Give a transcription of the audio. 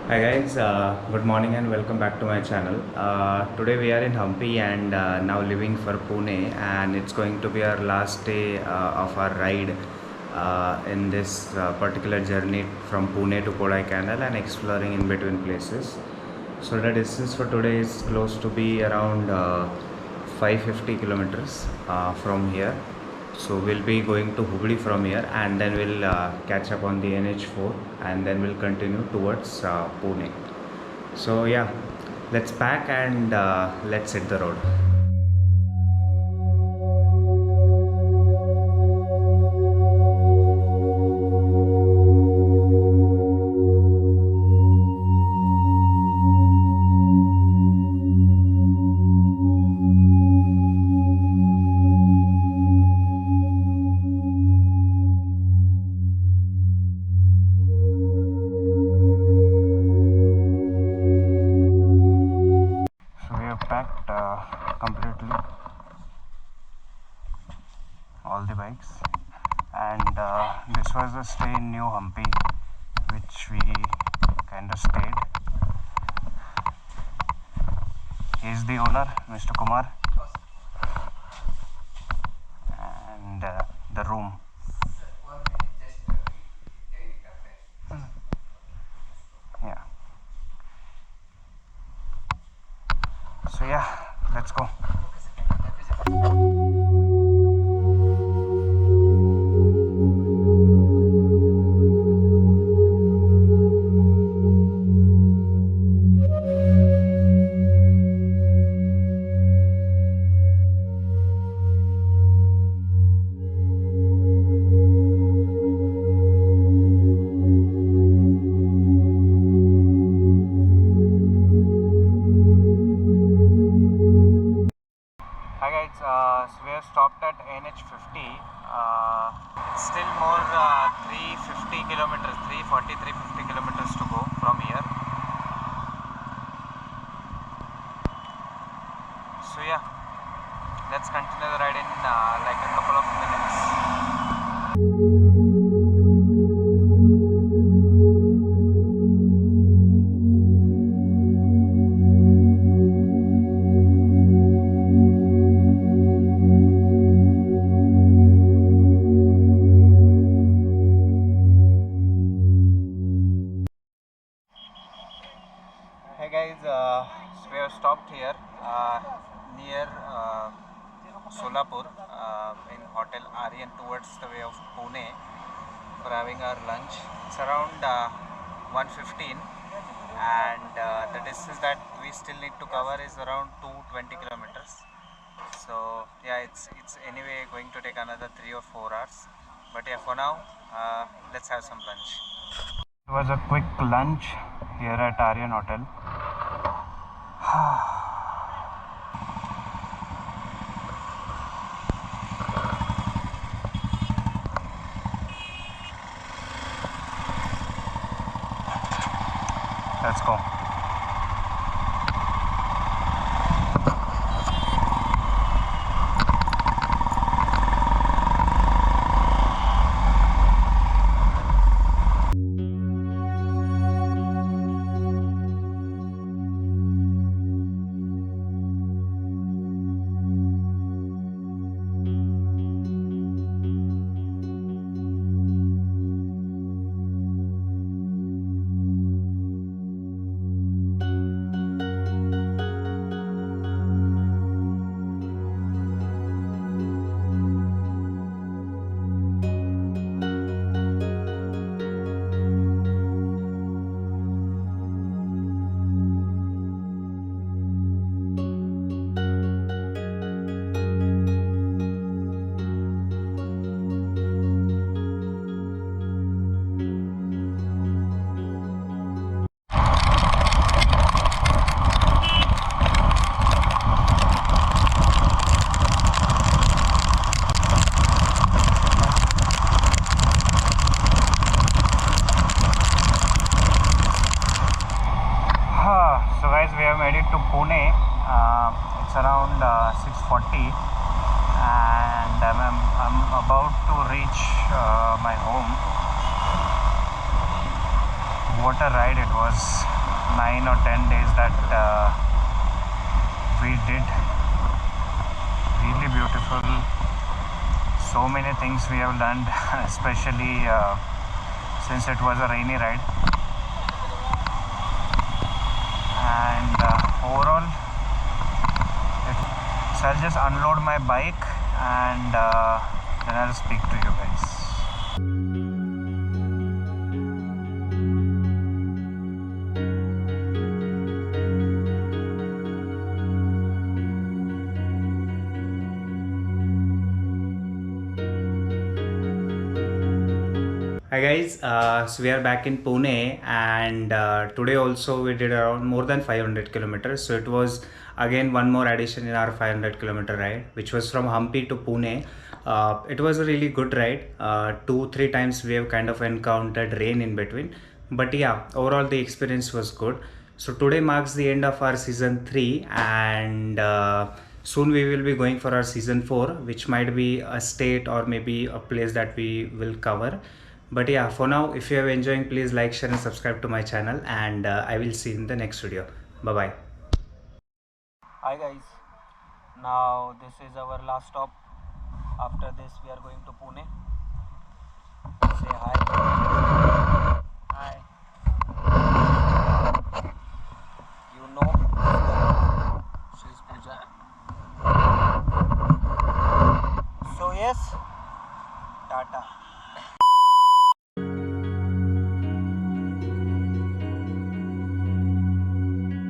Hi guys, good morning and welcome back to my channel. Today we are in Hampi and now leaving for Pune, and it's going to be our last day of our ride in this particular journey from Pune to Kodaikanal and exploring in between places. So the distance for today is close to be around 550 kilometers from here. So we'll be going to Hubli from here, and then we'll catch up on the NH4, and then we'll continue towards Pune. So yeah, let's pack and let's hit the road. So we have packed completely all the bikes, and this was a stay in New Hampi, which we kind of stayed. He's the owner, Mr. Kumar, and the room. Yeah. So yeah, let's go. Hi guys, so we have stopped at NH50. It's still more 350 kilometers, 340, 350 kilometers to go from here. So yeah, let's continue the ride in like a couple of minutes. Hey guys, so we have stopped here near Solapur in Hotel Aryan towards the way of Pune for having our lunch. It's around 1:15, and the distance that we still need to cover is around 220 kilometers. So yeah, it's anyway going to take another 3 or 4 hours. But yeah, for now, let's have some lunch. It was a quick lunch here at Aryan Hotel. Let's go. So guys, we have made it to Pune. It's around 6:40, and I'm about to reach my home. What a ride it was! 9 or 10 days that we did. Really beautiful. So many things we have learned, especially since it was a rainy ride. And overall, so I'll just unload my bike and then I'll speak to you guys. Hi guys, so we are back in Pune, and today also we did around more than 500 kilometers. So it was again one more addition in our 500-kilometer ride, which was from Hampi to Pune. It was a really good ride. 2-3 times we have kind of encountered rain in between, but yeah, overall the experience was good. So today marks the end of our season 3, and soon we will be going for our season 4, which might be a state or maybe a place that we will cover. But yeah, for now, if you are enjoying, please like, share and subscribe to my channel, and I will see you in the next video. Bye bye. Hi guys, now this is our last stop. After this we are going to Pune. Say hi. Hi. You know, she's Pooja. So yes,